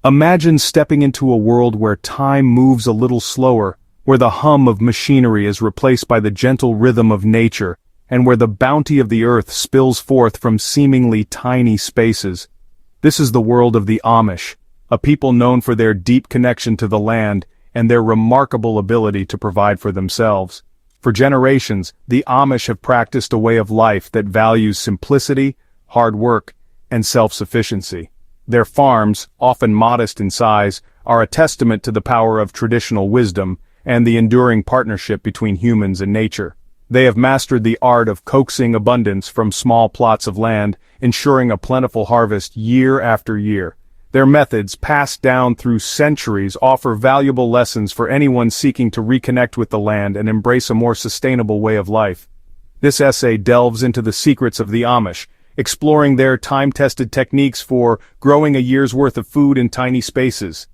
Imagine stepping into a world where time moves a little slower, where the hum of machinery is replaced by the gentle rhythm of nature, and where the bounty of the earth spills forth from seemingly tiny spaces. This is the world of the Amish, a people known for their deep connection to the land and their remarkable ability to provide for themselves. For generations, the Amish have practiced a way of life that values simplicity, hard work, and self-sufficiency. Their farms, often modest in size, are a testament to the power of traditional wisdom and the enduring partnership between humans and nature. They have mastered the art of coaxing abundance from small plots of land, ensuring a plentiful harvest year after year. Their methods, passed down through centuries, offer valuable lessons for anyone seeking to reconnect with the land and embrace a more sustainable way of life. This essay delves into the secrets of the Amish, exploring their time-tested techniques for growing a year's worth of food in tiny spaces.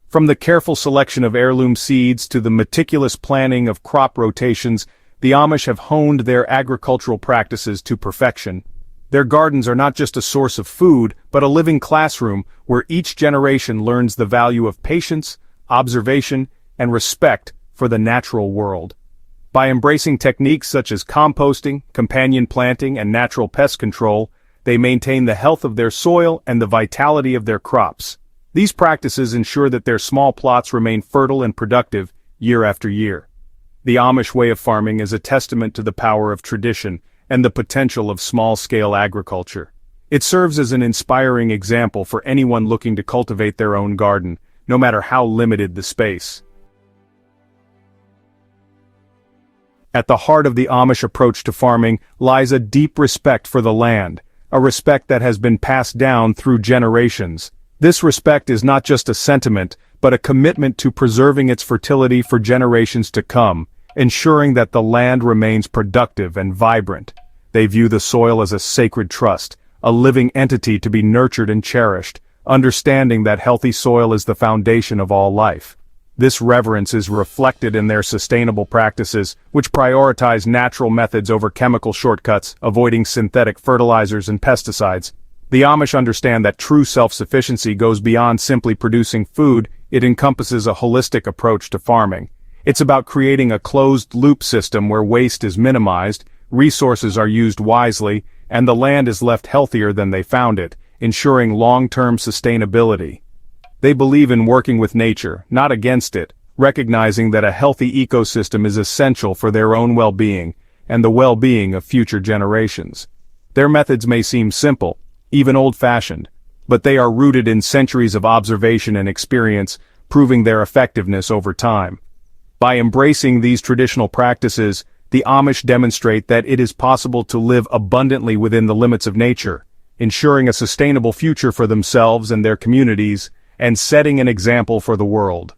From the careful selection of heirloom seeds to the meticulous planning of crop rotations, the Amish have honed their agricultural practices to perfection. Their gardens are not just a source of food, but a living classroom where each generation learns the value of patience, observation, and respect for the natural world. By embracing techniques such as composting, companion planting, and natural pest control, they maintain the health of their soil and the vitality of their crops. These practices ensure that their small plots remain fertile and productive year after year. The Amish way of farming is a testament to the power of tradition and the potential of small-scale agriculture. It serves as an inspiring example for anyone looking to cultivate their own garden, no matter how limited the space. At the heart of the Amish approach to farming lies a deep respect for the land, a respect that has been passed down through generations. This respect is not just a sentiment, but a commitment to preserving its fertility for generations to come, ensuring that the land remains productive and vibrant. They view the soil as a sacred trust, a living entity to be nurtured and cherished, understanding that healthy soil is the foundation of all life. This reverence is reflected in their sustainable practices, which prioritize natural methods over chemical shortcuts, avoiding synthetic fertilizers and pesticides. The Amish understand that true self-sufficiency goes beyond simply producing food. It encompasses a holistic approach to farming. It's about creating a closed-loop system where waste is minimized, resources are used wisely, and the land is left healthier than they found it, ensuring long-term sustainability. They believe in working with nature, not against it, recognizing that a healthy ecosystem is essential for their own well-being and the well-being of future generations. Their methods may seem simple, even old-fashioned, but they are rooted in centuries of observation and experience, proving their effectiveness over time. By embracing these traditional practices, the Amish demonstrate that it is possible to live abundantly within the limits of nature, ensuring a sustainable future for themselves and their communities, and setting an example for the world.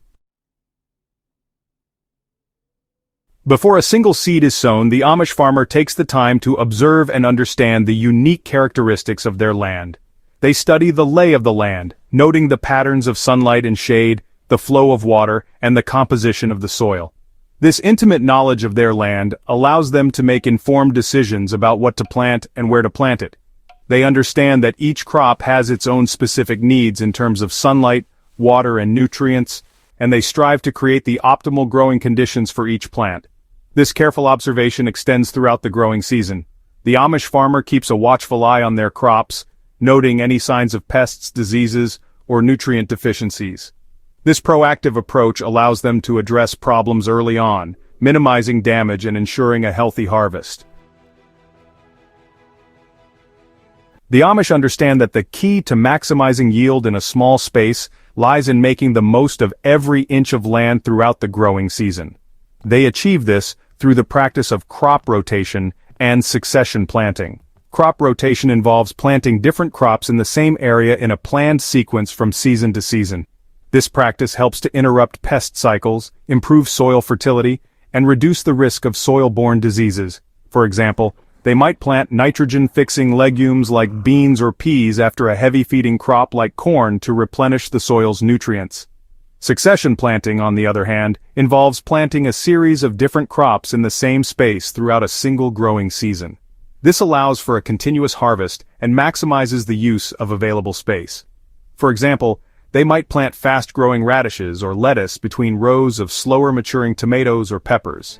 Before a single seed is sown, the Amish farmer takes the time to observe and understand the unique characteristics of their land. They study the lay of the land, noting the patterns of sunlight and shade, the flow of water, and the composition of the soil. This intimate knowledge of their land allows them to make informed decisions about what to plant and where to plant it. They understand that each crop has its own specific needs in terms of sunlight, water, and nutrients, and they strive to create the optimal growing conditions for each plant. This careful observation extends throughout the growing season. The Amish farmer keeps a watchful eye on their crops, noting any signs of pests, diseases, or nutrient deficiencies. This proactive approach allows them to address problems early on, minimizing damage and ensuring a healthy harvest. The Amish understand that the key to maximizing yield in a small space lies in making the most of every inch of land throughout the growing season. They achieve this through the practice of crop rotation and succession planting. Crop rotation involves planting different crops in the same area in a planned sequence from season to season. This practice helps to interrupt pest cycles, improve soil fertility, and reduce the risk of soil-borne diseases. For example, they might plant nitrogen-fixing legumes like beans or peas after a heavy-feeding crop like corn to replenish the soil's nutrients. Succession planting, on the other hand, involves planting a series of different crops in the same space throughout a single growing season. This allows for a continuous harvest and maximizes the use of available space. For example, They might plant fast-growing radishes or lettuce between rows of slower-maturing tomatoes or peppers.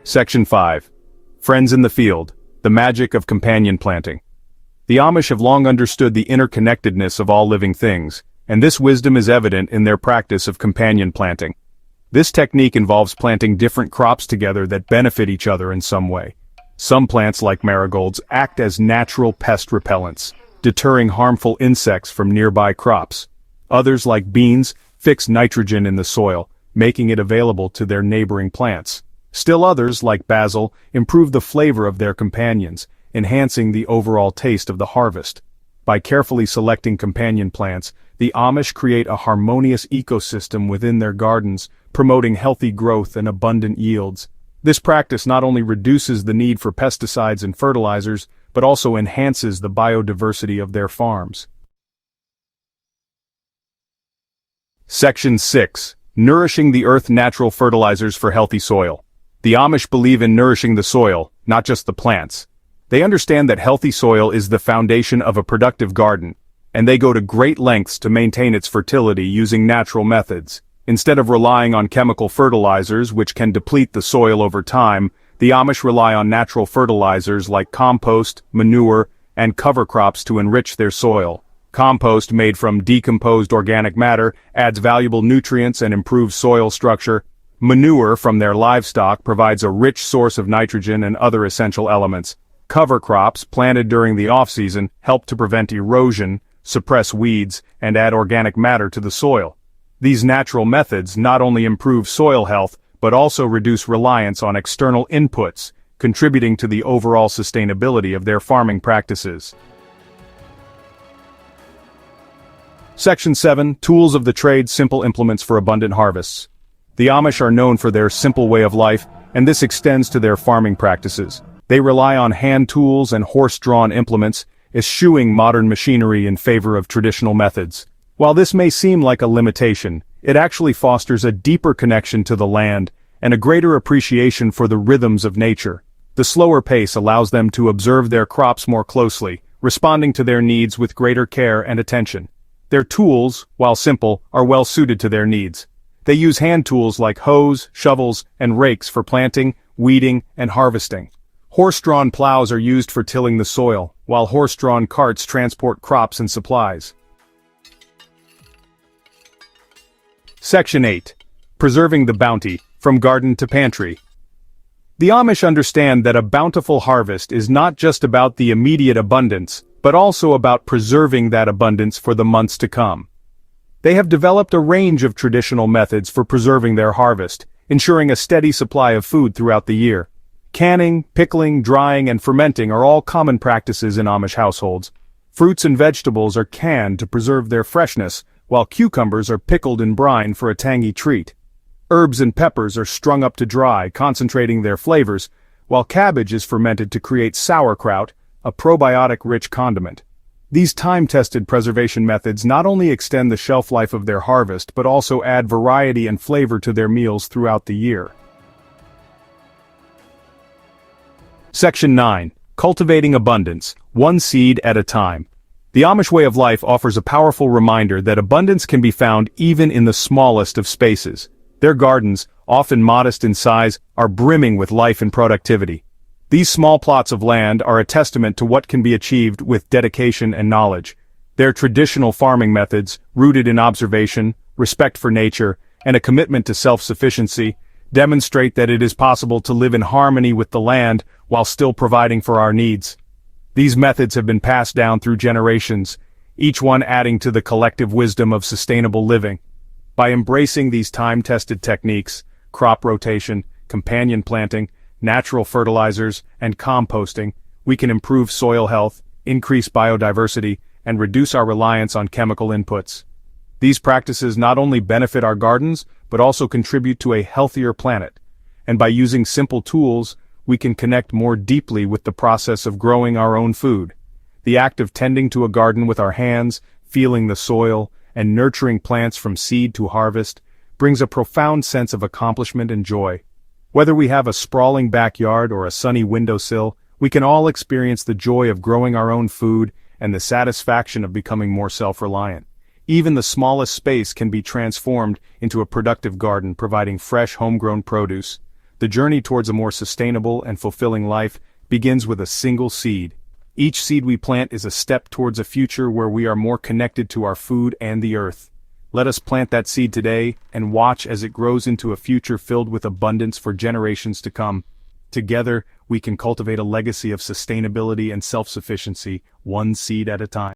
Section 5. Friends in the Field, the Magic of Companion Planting. The Amish have long understood the interconnectedness of all living things, and this wisdom is evident in their practice of companion planting. This technique involves planting different crops together that benefit each other in some way. Some plants, like marigolds, act as natural pest repellents, deterring harmful insects from nearby crops. Others, like beans, fix nitrogen in the soil, making it available to their neighboring plants. Still others, like basil, improve the flavor of their companions, enhancing the overall taste of the harvest. By carefully selecting companion plants, the Amish create a harmonious ecosystem within their gardens, promoting healthy growth and abundant yields. This practice not only reduces the need for pesticides and fertilizers, but also enhances the biodiversity of their farms. Section 6. Nourishing the earth. Natural fertilizers for healthy soil. The Amish believe in nourishing the soil, not just the plants. They understand that healthy soil is the foundation of a productive garden, and they go to great lengths to maintain its fertility using natural methods. Instead of relying on chemical fertilizers which can deplete the soil over time, the Amish rely on natural fertilizers like compost, manure, and cover crops to enrich their soil. Compost, made from decomposed organic matter, adds valuable nutrients and improves soil structure. Manure from their livestock provides a rich source of nitrogen and other essential elements. Cover crops, planted during the off-season, help to prevent erosion, suppress weeds, and add organic matter to the soil. These natural methods not only improve soil health, but also reduce reliance on external inputs, contributing to the overall sustainability of their farming practices. Section 7. Tools of the Trade. Simple implements for abundant harvests. The Amish are known for their simple way of life, and this extends to their farming practices. They rely on hand tools and horse-drawn implements, eschewing modern machinery in favor of traditional methods. While this may seem like a limitation, it actually fosters a deeper connection to the land and a greater appreciation for the rhythms of nature. The slower pace allows them to observe their crops more closely, responding to their needs with greater care and attention. Their tools, while simple, are well suited to their needs. They use hand tools like hoes, shovels, and rakes for planting, weeding, and harvesting. Horse-drawn plows are used for tilling the soil, while horse-drawn carts transport crops and supplies. Section 8. Preserving the bounty, from garden to pantry. The Amish understand that a bountiful harvest is not just about the immediate abundance, but also about preserving that abundance for the months to come. They have developed a range of traditional methods for preserving their harvest, ensuring a steady supply of food throughout the year. Canning, pickling, drying, and fermenting are all common practices in Amish households. Fruits and vegetables are canned to preserve their freshness, while cucumbers are pickled in brine for a tangy treat. Herbs and peppers are strung up to dry, concentrating their flavors, while cabbage is fermented to create sauerkraut, a probiotic-rich condiment. These time-tested preservation methods not only extend the shelf life of their harvest but also add variety and flavor to their meals throughout the year. Section 9. Cultivating abundance, one seed at a time. The Amish way of life offers a powerful reminder that abundance can be found even in the smallest of spaces. Their gardens, often modest in size, are brimming with life and productivity. These small plots of land are a testament to what can be achieved with dedication and knowledge. Their traditional farming methods, rooted in observation, respect for nature, and a commitment to self-sufficiency, demonstrate that it is possible to live in harmony with the land while still providing for our needs. These methods have been passed down through generations, each one adding to the collective wisdom of sustainable living. By embracing these time-tested techniques, crop rotation, companion planting, natural fertilizers, and composting, we can improve soil health, increase biodiversity, and reduce our reliance on chemical inputs. These practices not only benefit our gardens, but also contribute to a healthier planet. And by using simple tools, we can connect more deeply with the process of growing our own food. The act of tending to a garden with our hands, feeling the soil, and nurturing plants from seed to harvest, brings a profound sense of accomplishment and joy. Whether we have a sprawling backyard or a sunny windowsill, we can all experience the joy of growing our own food and the satisfaction of becoming more self-reliant. Even the smallest space can be transformed into a productive garden, providing fresh, homegrown produce. The journey towards a more sustainable and fulfilling life begins with a single seed. Each seed we plant is a step towards a future where we are more connected to our food and the earth. Let us plant that seed today and watch as it grows into a future filled with abundance for generations to come. Together, we can cultivate a legacy of sustainability and self-sufficiency, one seed at a time.